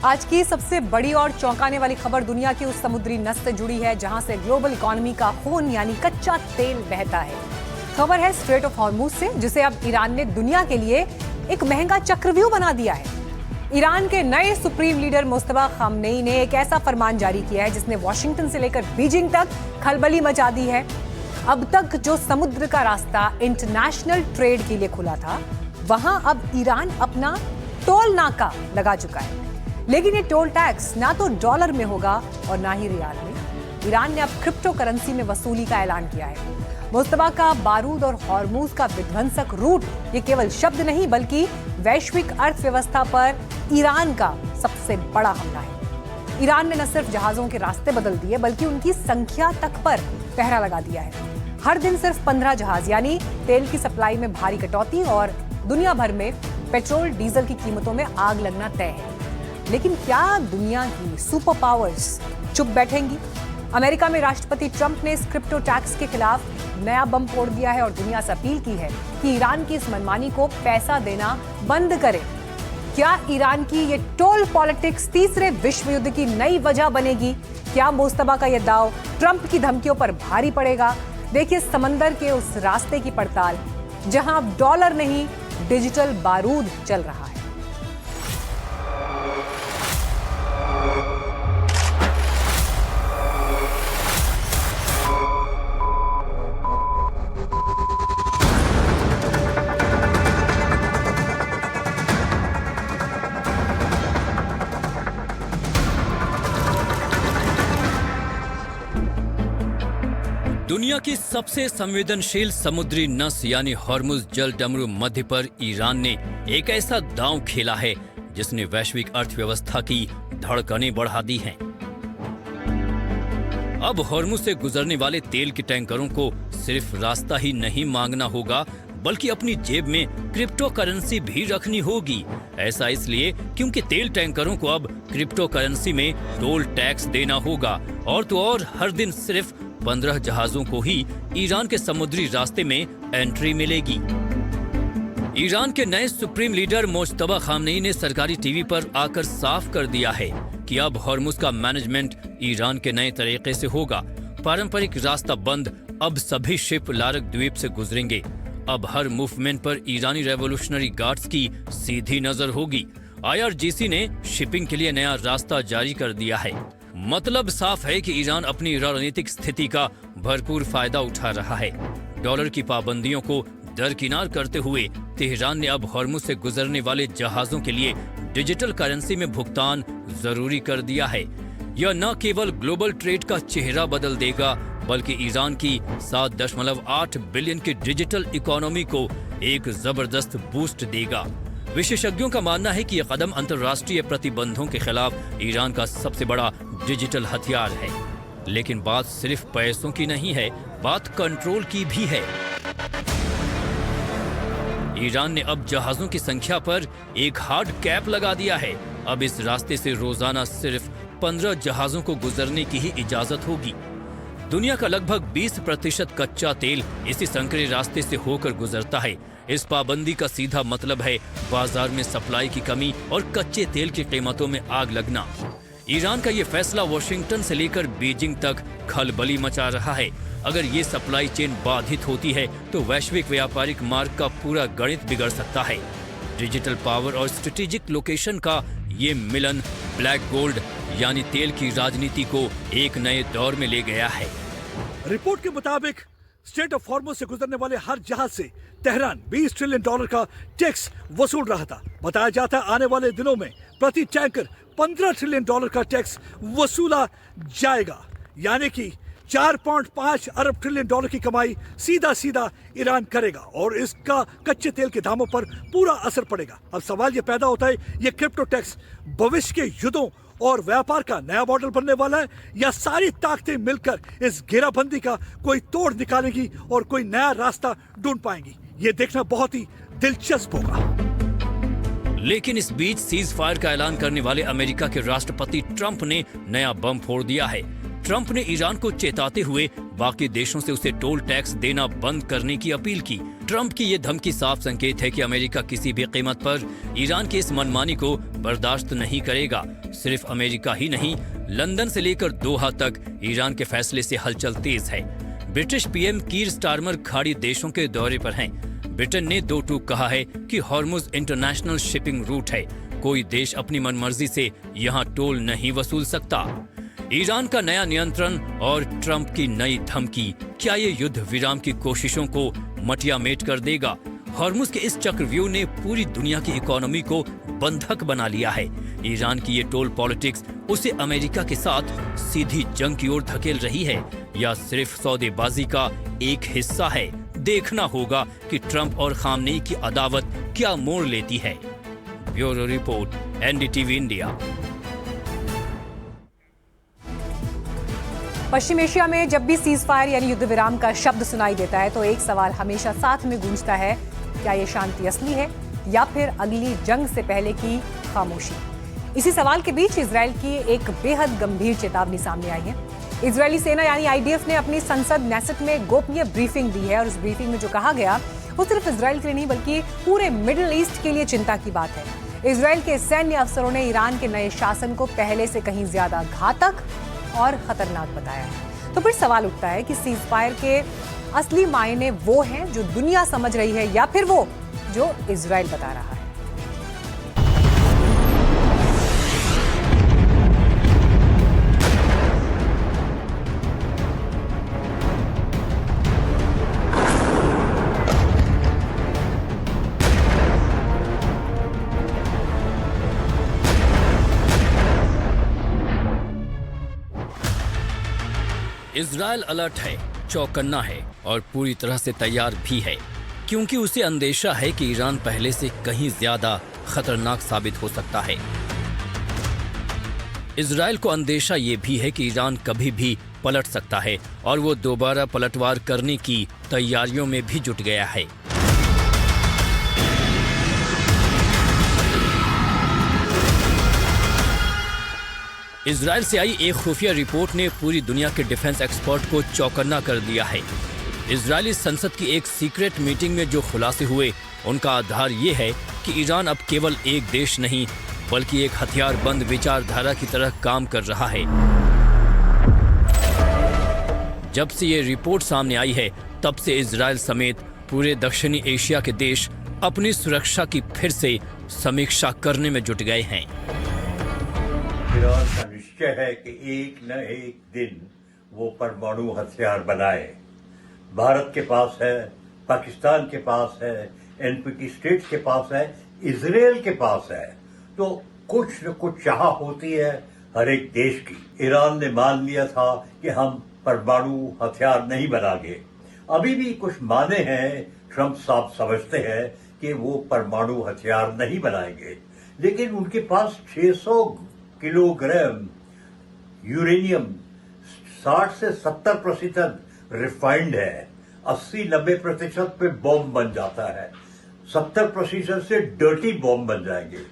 आज की सबसे बड़ी और चौंकाने वाली खबर दुनिया की उस समुद्री नस से जुड़ी है जहां से ग्लोबल इकोनॉमी का खून यानी कच्चा तेल बहता है। खबर है स्ट्रेट ऑफ हॉर्मुज से, जिसे अब ईरान ने दुनिया के लिए एक महंगा चक्रव्यूह बना दिया है। ईरान के नए सुप्रीम लीडर मुस्तफा खामनेई ने एक ऐसा फरमान जारी किया है जिसने वॉशिंगटन से लेकर बीजिंग तक खलबली मचा दी है। अब तक जो समुद्र का रास्ता इंटरनेशनल ट्रेड के लिए खुला था, वहां अब ईरान अपना टोल नाका लगा चुका है। लेकिन ये टोल टैक्स ना तो डॉलर में होगा और ना ही रियाल में। ईरान ने अब क्रिप्टो करेंसी में वसूली का ऐलान किया है। मुस्तफा का बारूद और हॉर्मुज का विध्वंसक रूट ये केवल शब्द नहीं बल्कि वैश्विक अर्थव्यवस्था पर ईरान का सबसे बड़ा हमला है। ईरान ने न सिर्फ जहाजों के रास्ते बदल दिए बल्कि उनकी संख्या तक पर पहरा लगा दिया है। हर दिन सिर्फ 15 जहाज यानी तेल की सप्लाई में भारी कटौती और दुनिया भर में पेट्रोल डीजल की कीमतों में आग लगना तय है। लेकिन क्या दुनिया की सुपर पावर्स चुप बैठेंगी? अमेरिका में राष्ट्रपति ट्रंप ने इस क्रिप्टो टैक्स के खिलाफ नया बम फोड़ दिया है और दुनिया से अपील की है कि ईरान की इस मनमानी को पैसा देना बंद करे। क्या ईरान की ये टोल पॉलिटिक्स तीसरे विश्व युद्ध की नई वजह बनेगी? क्या मुस्तफा का यह दाव ट्रंप की धमकियों पर भारी पड़ेगा? देखिए समंदर के उस रास्ते की पड़ताल जहां डॉलर नहीं डिजिटल बारूद चल रहा है। दुनिया की सबसे संवेदनशील समुद्री नस यानी हॉर्मुज जल डमरू मध्य पर ईरान ने एक ऐसा दांव खेला है जिसने वैश्विक अर्थव्यवस्था की धड़कनें बढ़ा दी हैं। अब हॉर्मुज से गुजरने वाले तेल के टैंकरों को सिर्फ रास्ता ही नहीं मांगना होगा बल्कि अपनी जेब में क्रिप्टो करेंसी भी रखनी होगी। ऐसा इसलिए क्योंकि तेल टैंकरों को अब क्रिप्टो करेंसी में टोल टैक्स देना होगा और तो और हर दिन सिर्फ 15 जहाजों को ही ईरान के समुद्री रास्ते में एंट्री मिलेगी। ईरान के नए सुप्रीम लीडर मुस्तफा खामनेई ने सरकारी टीवी पर आकर साफ कर दिया है कि अब हॉर्मुज का मैनेजमेंट ईरान के नए तरीके से होगा। पारंपरिक रास्ता बंद, अब सभी शिप लारक द्वीप से गुजरेंगे। अब हर मूवमेंट पर ईरानी रेवोल्यूशनरी गार्ड्स की सीधी नजर होगी। IRGC ने शिपिंग के लिए नया रास्ता जारी कर दिया है। मतलब साफ है कि ईरान अपनी रणनीतिक स्थिति का भरपूर फायदा उठा रहा है। डॉलर की पाबंदियों को दरकिनार करते हुए तेहरान ने अब हॉर्मुज से गुजरने वाले जहाजों के लिए डिजिटल करेंसी में भुगतान जरूरी कर दिया है। यह न केवल ग्लोबल ट्रेड का चेहरा बदल देगा बल्कि ईरान की 7.8 बिलियन की डिजिटल इकोनॉमी को एक जबरदस्त बूस्ट देगा। विशेषज्ञों का मानना है कि यह कदम अंतर्राष्ट्रीय प्रतिबंधों के खिलाफ ईरान का सबसे बड़ा डिजिटल हथियार है। लेकिन बात सिर्फ पैसों की नहीं है, बात कंट्रोल की भी है। ईरान ने अब जहाजों की संख्या पर एक हार्ड कैप लगा दिया है। अब इस रास्ते से रोजाना सिर्फ 15 जहाजों को गुजरने की ही इजाजत होगी। दुनिया का लगभग 20% कच्चा तेल इसी संकरे रास्ते से होकर गुजरता है। इस पाबंदी का सीधा मतलब है बाजार में सप्लाई की कमी और कच्चे तेल की कीमतों में आग लगना। ईरान का ये फैसला वॉशिंगटन से लेकर बीजिंग तक खलबली मचा रहा है। अगर ये सप्लाई चेन बाधित होती है तो वैश्विक व्यापारिक मार्ग का पूरा गणित बिगड़ सकता है। डिजिटल पावर और स्ट्रेटेजिक लोकेशन का ये मिलन ब्लैक गोल्ड यानी तेल की राजनीति को एक नए दौर में ले गया है। रिपोर्ट के मुताबिक स्ट्रेट ऑफ हॉर्मुज से गुजरने वाले हर जहाज से तेहरान $20 ट्रिलियन का टैक्स वसूल रहा था। बताया जाता है आने वाले दिनों में प्रति टैंकर $15 ट्रिलियन का टैक्स वसूला जाएगा, यानी कि 4.5 अरब ट्रिलियन की कमाई सीधा ईरान करेगा और इसका कच्चे तेल के दामों पर पूरा असर पड़ेगा। अब सवाल ये पैदा होता है, ये क्रिप्टो टैक्स भविष्य के युद्धों और व्यापार का नया मॉडल बनने वाला है या सारी ताकतें मिलकर इस घेराबंदी का कोई तोड़ निकालेंगी और कोई नया रास्ता ढूंढ पाएंगी? ये देखना बहुत ही दिलचस्प होगा। लेकिन इस बीच सीज फायर का ऐलान करने वाले अमेरिका के राष्ट्रपति ट्रंप ने नया बम फोड़ दिया है। ट्रंप ने ईरान को चेताते हुए बाकी देशों से उसे टोल टैक्स देना बंद करने की अपील की। ट्रंप की ये धमकी साफ संकेत है कि अमेरिका किसी भी कीमत पर ईरान की इस मनमानी को बर्दाश्त नहीं करेगा। सिर्फ अमेरिका ही नहीं, लंदन से लेकर दोहा तक ईरान के फैसले से हलचल तेज है। ब्रिटिश पीएम कीर स्टारमर खाड़ी देशों के दौरे पर हैं। ब्रिटेन ने दो टूक कहा है कि हॉर्मुज इंटरनेशनल शिपिंग रूट है, कोई देश अपनी मनमर्जी से यहाँ टोल नहीं वसूल सकता। ईरान का नया नियंत्रण और ट्रंप की नई धमकी, क्या ये युद्ध विराम की कोशिशों को मटियामेट कर देगा? हॉर्मुज के इस चक्रव्यूह ने पूरी दुनिया की इकोनॉमी को बंधक बना लिया है। ईरान की ये टोल पॉलिटिक्स उसे अमेरिका के साथ सीधी जंग की ओर धकेल रही है या सिर्फ सौदेबाजी का एक हिस्सा है? देखना होगा कि ट्रंप और खामनेई की अदावत क्या मोड़ लेती है। Bureau report, NDTV India. पश्चिम एशिया में जब भी सीज फायर यानी युद्ध विराम का शब्द सुनाई देता है तो एक सवाल हमेशा साथ में गूंजता है, क्या ये शांति असली है या फिर अगली जंग से पहले की खामोशी? इसी सवाल के बीच इजराइल की एक बेहद गंभीर चेतावनी सामने आई है। इजरायली सेना यानी आईडीएफ ने अपनी संसद नेसेट में गोपनीय ब्रीफिंग दी है और उस ब्रीफिंग में जो कहा गया वो सिर्फ इजराइल के लिए नहीं बल्कि पूरे मिडिल ईस्ट के लिए चिंता की बात है। इजराइल के सैन्य अफसरों ने ईरान के नए शासन को पहले से कहीं ज्यादा घातक और खतरनाक बताया है। तो फिर सवाल उठता है कि सीज फायर के असली मायने वो हैं जो दुनिया समझ रही है या फिर वो जो इजराइल बता रहा है? इजराइल अलर्ट है, चौकन्ना है और पूरी तरह से तैयार भी है, क्योंकि उसे अंदेशा है कि ईरान पहले से कहीं ज्यादा खतरनाक साबित हो सकता है। इजराइल को अंदेशा ये भी है कि ईरान कभी भी पलट सकता है और वो दोबारा पलटवार करने की तैयारियों में भी जुट गया है। इजराइल से आई एक खुफिया रिपोर्ट ने पूरी दुनिया के डिफेंस एक्सपर्ट को चौकन्ना कर दिया है। इजरायली संसद की एक सीक्रेट मीटिंग में जो खुलासे हुए उनका आधार ये है कि ईरान अब केवल एक देश नहीं बल्कि एक हथियारबंद विचारधारा की तरह काम कर रहा है। जब से ये रिपोर्ट सामने आई है तब से इजराइल समेत पूरे दक्षिणी एशिया के देश अपनी सुरक्षा की फिर से समीक्षा करने में जुट गए हैं। ईरान का निश्चय है कि एक न एक दिन वो परमाणु हथियार बनाए। भारत के पास है, पाकिस्तान के पास है, एनपीटी स्टेट्स के पास है, इजराइल के पास है, तो कुछ न कुछ चाह होती है हर एक देश की। ईरान ने मान लिया था कि हम परमाणु हथियार नहीं बनाएंगे। अभी भी कुछ माने हैं, ट्रंप साहब समझते हैं कि वो परमाणु हथियार नहीं बनाएंगे, लेकिन उनके पास 600 किलोग्राम यूरेनियम 60 से 70% रिफाइंड है। 80-90% पे बॉम्ब बन जाता है, 70% से डर्टी बॉम्ब बन जाएंगे।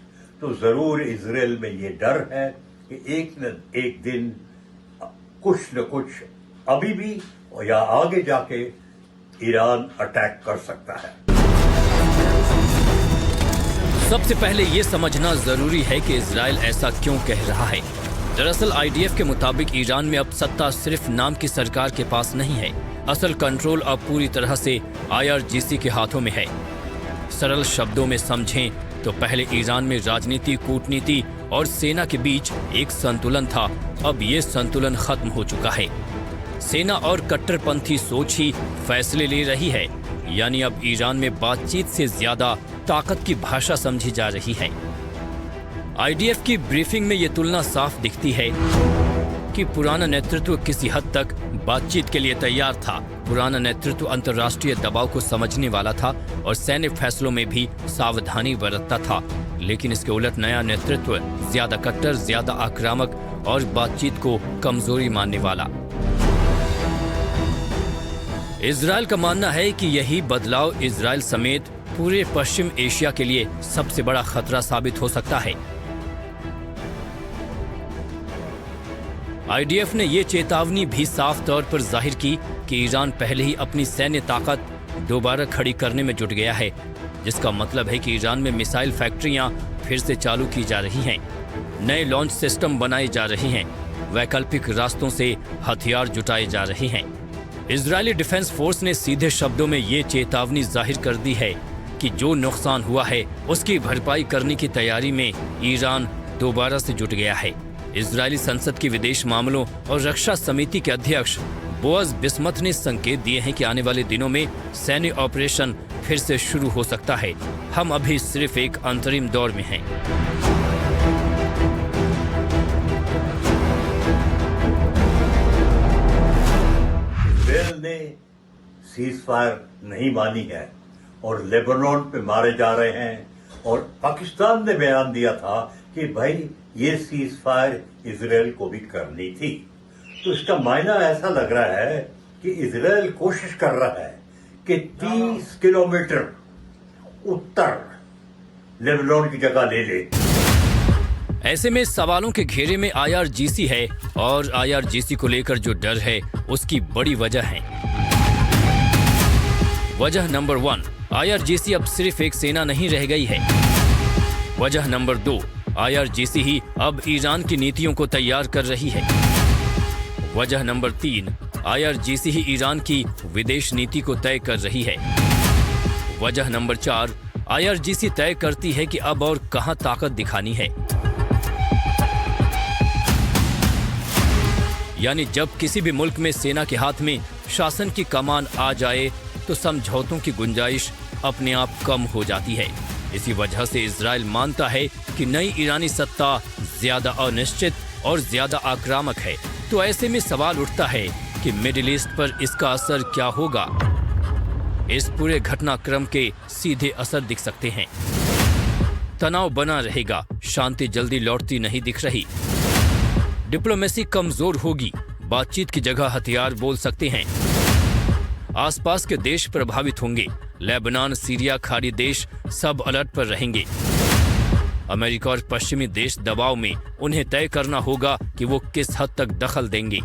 तो जरूर इजराइल में ये डर है कि एक न एक दिन कुछ न कुछ अभी भी या आगे जाके ईरान अटैक कर सकता है। सबसे पहले ये समझना जरूरी है कि इजराइल ऐसा क्यों कह रहा है। दरअसल आईडीएफ के मुताबिक ईरान में अब सत्ता सिर्फ नाम की सरकार के पास नहीं है, असल कंट्रोल अब पूरी तरह से आईआरजीसी के हाथों में है। सरल शब्दों में समझें तो पहले ईरान में राजनीति, कूटनीति और सेना के बीच एक संतुलन था, अब ये संतुलन खत्म हो चुका है। सेना और कट्टरपंथी सोच ही फैसले ले रही है, यानी अब ईरान में बातचीत से ज्यादा ताकत की भाषा समझी जा रही है। आईडीएफ की ब्रीफिंग में ये तुलना साफ दिखती है कि पुराना नेतृत्व किसी हद तक बातचीत के लिए तैयार था। पुराना नेतृत्व अंतर्राष्ट्रीय दबाव को समझने वाला था और सैन्य फैसलों में भी सावधानी बरतता था, लेकिन इसके उलट नया नेतृत्व ज्यादा कट्टर, ज्यादा आक्रामक और बातचीत को कमजोरी मानने वाला। इजराइल का मानना है कि यही बदलाव इजराइल समेत पूरे पश्चिम एशिया के लिए सबसे बड़ा खतरा साबित हो सकता है। आईडीएफ ने ये चेतावनी भी साफ तौर पर जाहिर की कि ईरान पहले ही अपनी सैन्य ताकत दोबारा खड़ी करने में जुट गया है, जिसका मतलब है कि ईरान में मिसाइल फैक्ट्रियां फिर से चालू की जा रही हैं, नए लॉन्च सिस्टम बनाए जा रहे हैं, वैकल्पिक रास्तों से हथियार जुटाए जा रहे हैं। इजरायली डिफेंस फोर्स ने सीधे शब्दों में ये चेतावनी जाहिर कर दी है कि जो नुकसान हुआ है उसकी भरपाई करने की तैयारी में ईरान दोबारा से जुट गया है। इजरायली संसद की विदेश मामलों और रक्षा समिति के अध्यक्ष बोअज बिस्मथ ने संकेत दिए हैं कि आने वाले दिनों में सैन्य ऑपरेशन फिर से शुरू हो सकता है। हम अभी सिर्फ एक अंतरिम दौर में हैं। इजरायल ने सीज फायर नहीं मानी है और लेबनान पे मारे जा रहे हैं, और पाकिस्तान ने बयान दिया था कि भाई ये सीज फायर इजरायल को भी करनी थी। तो इसका मायना ऐसा लग रहा है कि इजरायल कोशिश कर रहा है कि 30 किलोमीटर उत्तर लेबनान की जगह ले ले। ऐसे में सवालों के घेरे में IRGC है, और IRGC को लेकर जो डर है उसकी बड़ी वजह है। वजह नंबर 1, IRGC अब सिर्फ एक सेना नहीं रह गई है। वजह नंबर 2, IRGC ही अब ईरान की नीतियों को तैयार कर रही है। वजह नंबर 3, IRGC ही ईरान की विदेश नीति को तय कर रही है। वजह नंबर 4, IRGC तय करती है कि अब और कहां ताकत दिखानी है। यानी जब किसी भी मुल्क में सेना के हाथ में शासन की कमान आ जाए तो समझौतों की गुंजाइश अपने आप कम हो जाती है। इसी वजह से इजराइल मानता है कि नई ईरानी सत्ता ज्यादा अनिश्चित और ज्यादा आक्रामक है। तो ऐसे में सवाल उठता है कि मिडिल ईस्ट पर इसका असर क्या होगा। इस पूरे घटनाक्रम के सीधे असर दिख सकते हैं। तनाव बना रहेगा, शांति जल्दी लौटती नहीं दिख रही, डिप्लोमेसी कमजोर होगी, बातचीत की जगह हथियार बोल सकते हैं, आसपास के देश प्रभावित होंगे, लेबनान, सीरिया, खाड़ी देश सब अलर्ट पर रहेंगे। अमेरिका और पश्चिमी देश दबाव में, उन्हें तय करना होगा कि वो किस हद तक दखल देंगे।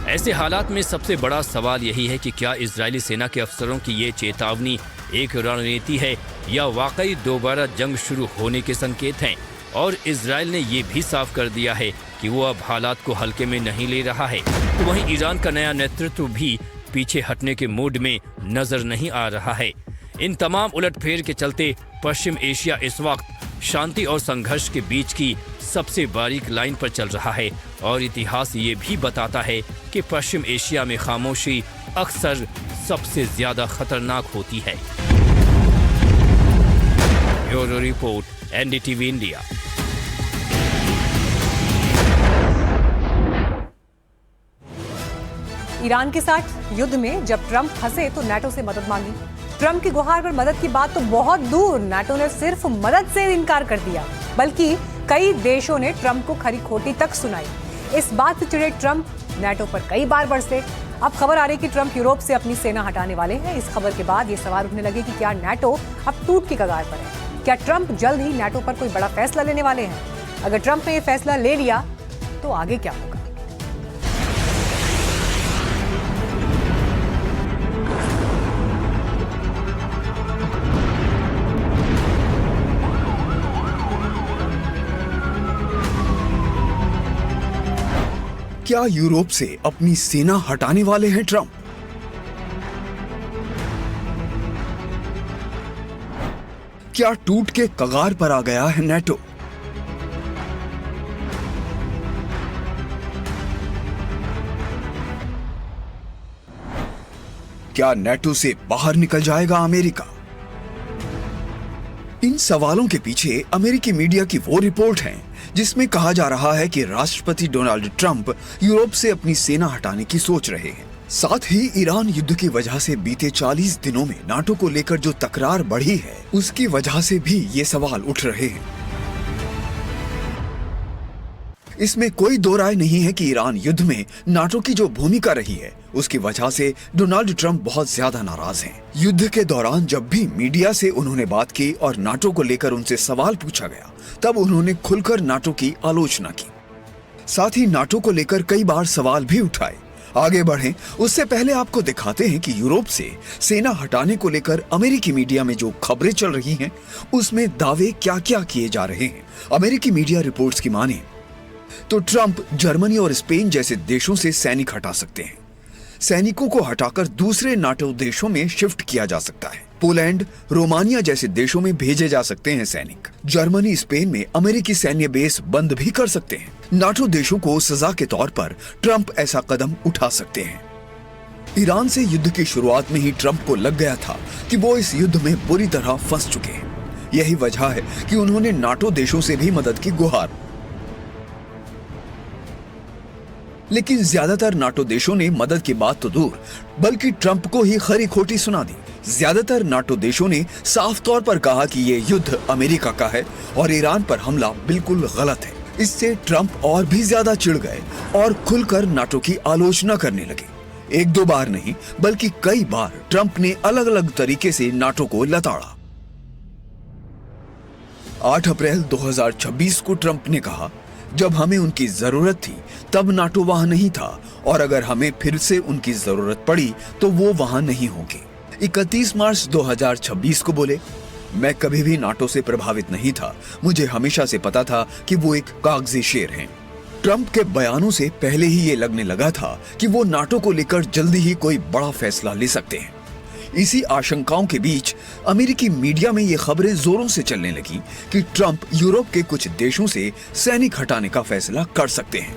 ऐसे हालात में सबसे बड़ा सवाल यही है कि क्या इजरायली सेना के अफसरों की ये चेतावनी एक रणनीति है या वाकई दोबारा जंग शुरू होने के संकेत हैं। और इजरायल ने ये भी साफ कर दिया है कि वो अब हालात को हल्के में नहीं ले रहा है। तो वहीं ईरान का नया नेतृत्व भी पीछे हटने के मूड में नजर नहीं आ रहा है। इन तमाम उलटफेर के चलते पश्चिम एशिया इस वक्त शांति और संघर्ष के बीच की सबसे बारीक लाइन पर चल रहा है। और इतिहास ये भी बताता है कि पश्चिम एशिया में खामोशी अक्सर सबसे ज्यादा खतरनाक होती है। Bureau report, NDTV India. Iran के साथ युद्ध में जब ट्रंप फंसे तो नाटो से मदद मांगी। ट्रंप की गुहार पर मदद की बात तो बहुत दूर, नाटो ने सिर्फ मदद से इनकार कर दिया, बल्कि कई देशों ने ट्रंप को खरी खोटी तक सुनाई। इस बात से चिढ़े ट्रंप नाटो पर कई बार बरसे। अब खबर आ रही कि ट्रंप यूरोप से अपनी सेना हटाने वाले हैं। इस खबर के बाद ये सवाल उठने लगे कि क्या नाटो अब टूट की कगार पर है? क्या ट्रंप जल्द ही नाटो पर कोई बड़ा फैसला लेने वाले हैं? अगर ट्रंप ने ये फैसला ले लिया तो आगे क्या होगा? क्या यूरोप से अपनी सेना हटाने वाले हैं ट्रंप? क्या टूट के कगार पर आ गया है नाटो? क्या नाटो से बाहर निकल जाएगा अमेरिका? इन सवालों के पीछे अमेरिकी मीडिया की वो रिपोर्ट है जिसमें कहा जा रहा है कि राष्ट्रपति डोनाल्ड ट्रंप यूरोप से अपनी सेना हटाने की सोच रहे हैं। साथ ही ईरान युद्ध की वजह से बीते 40 दिनों में नाटो को लेकर जो तकरार बढ़ी है, उसकी वजह से भी ये सवाल उठ रहे हैं। इसमें कोई दो राय नहीं है कि ईरान युद्ध में नाटो की जो भूमिका रही है उसकी वजह से डोनाल्ड ट्रंप बहुत ज्यादा नाराज हैं। युद्ध के दौरान जब भी मीडिया से उन्होंने बात की और नाटो को लेकर उनसे सवाल पूछा गया तब उन्होंने खुलकर नाटो की आलोचना की। साथ ही नाटो को लेकर कई बार सवाल भी उठाए। आगे बढ़ें उससे पहले आपको दिखाते हैं कि यूरोप से सेना हटाने को लेकर अमेरिकी मीडिया में जो खबरें चल रही हैं उसमें दावे क्या क्या किए जा रहे हैं। अमेरिकी मीडिया रिपोर्ट्स की माने तो ट्रंप जर्मनी और स्पेन जैसे देशों से सैनिक हटा सकते हैं। सैनिकों को हटाकर दूसरे नाटो देशों में शिफ्ट किया जा सकता है। पोलैंड, रोमानिया जैसे देशों में भेजे जा सकते हैं सैनिक। जर्मनी, स्पेन में अमेरिकी सैन्य बेस बंद भी कर सकते हैं। नाटो देशों को सजा के तौर पर ट्रंप ऐसा कदम उठा सकते हैं। ईरान से युद्ध की शुरुआत में ही ट्रंप को लग गया था कि वो इस युद्ध में बुरी तरह फंस चुके हैं। यही वजह है कि उन्होंने नाटो देशों से भी मदद की गुहार, लेकिन ज्यादातर नाटो देशों ने मदद की बात तो दूर बल्कि ट्रंप को ही खरी खोटी सुना दी। ज्यादातर नाटो देशों ने साफ तौर पर कहा कि ये युद्ध अमेरिका का है और ईरान पर हमला बिल्कुल गलत है। इससे ट्रंप और भी ज्यादा चिढ़ गए और खुलकर नाटो की आलोचना करने लगे। एक दो बार नहीं बल्कि कई बार ट्रंप ने अलग अलग तरीके से नाटो को लताड़ा। 8 अप्रैल 2026 को ट्रंप ने कहा, जब हमें उनकी जरूरत थी तब नाटो वहां नहीं था और अगर हमें फिर से उनकी जरूरत पड़ी तो वो वहां नहीं होंगे। 31 मार्च 2026 को बोले, मैं कभी भी नाटो से प्रभावित नहीं था। मुझे हमेशा से पता था कि वो एक कागजी शेर हैं। ट्रंप के बयानों से पहले ही ये लगने लगा था कि वो नाटो को लेकर जल्दी ही कोई बड़ा फैसला ले सकते हैं। इसी आशंकाओं के बीच अमेरिकी मीडिया में ये खबरें जोरों से चलने लगी कि ट्रंप यूरोप के कुछ देशों से सैनिक हटाने का फैसला कर सकते हैं।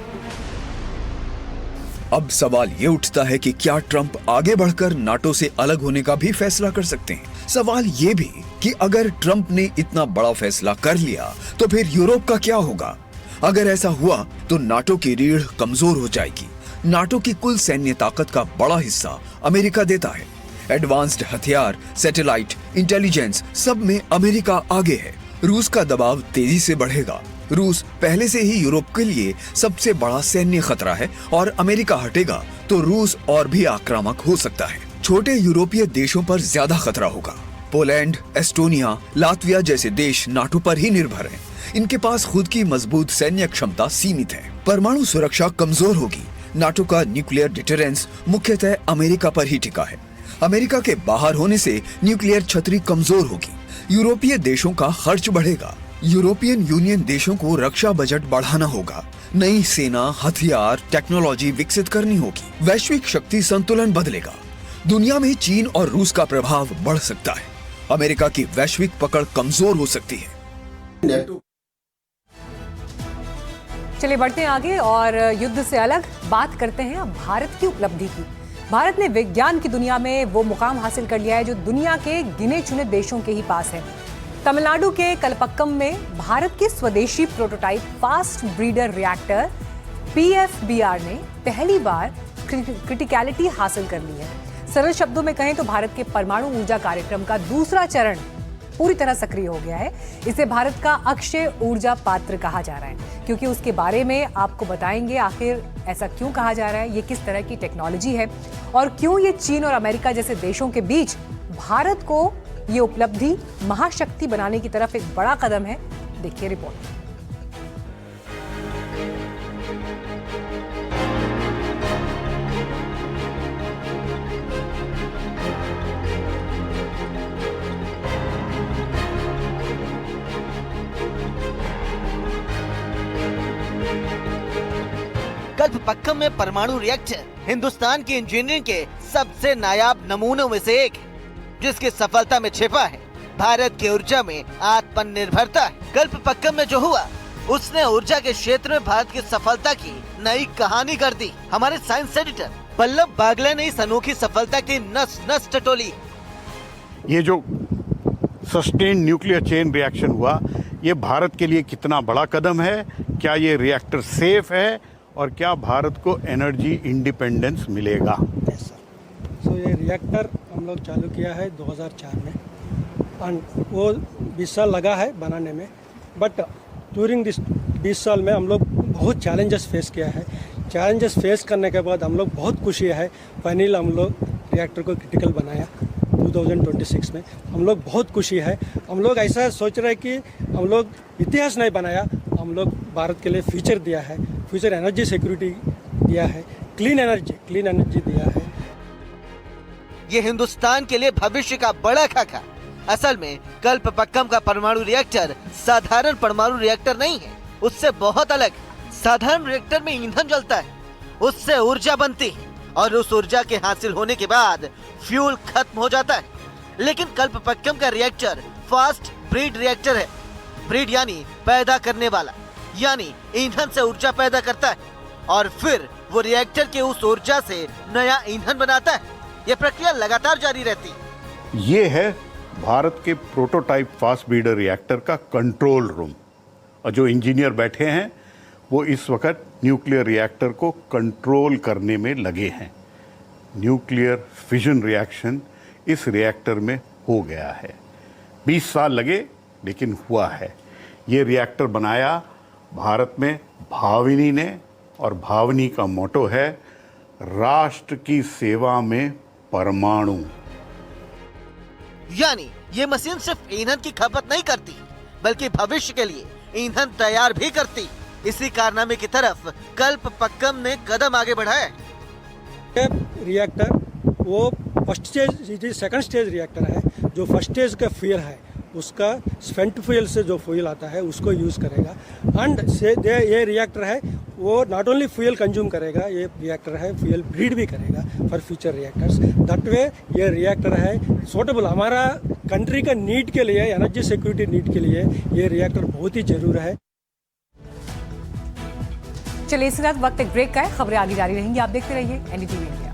अब सवाल ये उठता है कि क्या ट्रंप आगे बढ़कर नाटो से अलग होने का भी फैसला कर सकते हैं। सवाल ये भी कि अगर ट्रंप ने इतना बड़ा फैसला कर लिया तो फिर यूरोप का क्या होगा। अगर ऐसा हुआ तो नाटो की रीढ़ कमजोर हो जाएगी। नाटो की कुल सैन्य ताकत का बड़ा हिस्सा अमेरिका देता है। एडवांस्ड हथियार, सैटेलाइट, इंटेलिजेंस सब में अमेरिका आगे है। रूस का दबाव तेजी से बढ़ेगा। रूस पहले से ही यूरोप के लिए सबसे बड़ा सैन्य खतरा है और अमेरिका हटेगा तो रूस और भी आक्रामक हो सकता है। छोटे यूरोपीय देशों पर ज्यादा खतरा होगा। पोलैंड, एस्टोनिया, लातविया जैसे देश नाटो पर ही निर्भर हैं। इनके पास खुद की मजबूत सैन्य क्षमता सीमित है। परमाणु सुरक्षा कमजोर होगी। नाटो का न्यूक्लियर डिटरेंस मुख्यतः अमेरिका पर ही टिका है। अमेरिका के बाहर होने से न्यूक्लियर छतरी कमजोर होगी। यूरोपीय देशों का खर्च बढ़ेगा। यूरोपियन यूनियन देशों को रक्षा बजट बढ़ाना होगा। नई सेना, हथियार, टेक्नोलॉजी विकसित करनी होगी। वैश्विक शक्ति संतुलन बदलेगा। दुनिया में चीन और रूस का प्रभाव बढ़ सकता है। अमेरिका की वैश्विक पकड़ कमजोर हो सकती है। चलिए बढ़ते हैं आगे और युद्ध से अलग बात करते हैं अब भारत की उपलब्धि की। भारत ने विज्ञान की दुनिया में वो मुकाम हासिल कर लिया है जो दुनिया के गिने चुने देशों के ही पास है। तमिलनाडु के कलपक्कम में भारत के स्वदेशी prototype fast breeder reactor PFBR ने पहली बार क्रिटिकलिटी हासिल कर ली है। सरल शब्दों में कहें तो भारत के परमाणु ऊर्जा कार्यक्रम का दूसरा चरण पूरी तरह सक्रिय हो गया है। इसे भारत का अक्षय ऊर्जा पात्र कहा जा रहा है, क्योंकि उसके बारे में आपको बताएंगे आखिर ऐसा क्यों कहा जा रहा है, ये किस तरह की टेक्नोलॉजी है और क्यों ये चीन और अमेरिका जैसे देशों के बीच भारत को ये उपलब्धि महाशक्ति बनाने की तरफ एक बड़ा कदम है। देखिए रिपोर्ट। कलपक्कम में परमाणु रिएक्टर हिंदुस्तान की इंजीनियरिंग के सबसे नायाब नमूनों में से एक है, जिसकी सफलता में छिपा है भारत की ऊर्जा में आत्मनिर्भरता। कलपक्कम में जो हुआ उसने ऊर्जा के क्षेत्र में भारत की सफलता की नई कहानी कर दी। हमारे साइंस एडिटर पल्लव बागले ने इस अनोखी सफलता की नस नस टटोली। ये जो सस्टेन न्यूक्लियर चेन रिएक्शन हुआ, ये भारत के लिए कितना बड़ा कदम है। क्या ये रिएक्टर सेफ है और क्या भारत को एनर्जी इंडिपेंडेंस मिलेगा? सो ये रिएक्टर हम लोग चालू किया है 2004 में और वो 20 साल लगा है बनाने में, बट ड्यूरिंग दिस 20 साल में हम लोग बहुत चैलेंजेस फेस किया है। चैलेंजेस फेस करने के बाद हम लोग बहुत खुशी है, फाइनली हम लोग रिएक्टर को क्रिटिकल बनाया 2026 में। हम लोग बहुत खुशी है। हम लोग ऐसा सोच रहे हैं कि हम लोग इतिहास नहीं बनाया, हम लोग भारत के लिए फ्यूचर दिया है, फ्यूचर एनर्जी सिक्योरिटी दिया है, क्लीन एनर्जी दिया है। ये हिंदुस्तान के लिए भविष्य का बड़ा खाका। असल में कल्पक्कम का परमाणु रिएक्टर साधारण परमाणु रिएक्टर नहीं है, उससे बहुत अलग। साधारण रिएक्टर में ईंधन जलता है, उससे ऊर्जा बनती है और उस ऊर्जा के हासिल होने के बाद फ्यूल खत्म हो जाता है। लेकिन कल्पक्कम का रिएक्टर फास्ट ब्रीड रिएक्टर है। ब्रीड यानी पैदा करने वाला, यानी ईंधन से ऊर्जा पैदा करता है और फिर वो रिएक्टर के उस ऊर्जा से नया ईंधन बनाता है। ये प्रक्रिया लगातार जारी रहती है। ये है भारत के प्रोटोटाइप फास्ट ब्रीडर रिएक्टर का कंट्रोल रूम, और जो इंजीनियर बैठे हैं वो इस वक्त न्यूक्लियर रिएक्टर को कंट्रोल करने में लगे हैं। न्यूक्लियर फिजन रिएक्शन इस रिएक्टर में हो गया है। 20 साल लगे लेकिन हुआ है। ये रिएक्टर बनाया भारत में भाविनी ने, और भाविनी का मोटो है राष्ट्र की सेवा में परमाणु। यानी ये मशीन सिर्फ ईंधन की खपत नहीं करती, बल्कि भविष्य के लिए ईंधन तैयार भी करती। इसी कारनामे की तरफ कल्पक्कम ने कदम आगे बढ़ाया। रिएक्टर वो first stage, second stage reactor है। जो फर्स्ट स्टेज का फ्यूल है उसका स्पेंट फ्यूल से जो फ्यूल आता है उसको यूज़ करेगा। एंड ये रिएक्टर है वो नॉट ओनली फ्यूल कंज्यूम करेगा, ये रिएक्टर है फ्यूल ब्रीड भी करेगा for future reactors. That way ये रिएक्टर है सूटेबल हमारा कंट्री का नीड के लिए, एनर्जी सिक्योरिटी नीड के लिए ये रिएक्टर बहुत ही जरूरी है। चलिए इसी रात वक्त एक ब्रेक का है, खबरें आगे जारी रहेंगी। आप देखते रहिए NDTV इंडिया।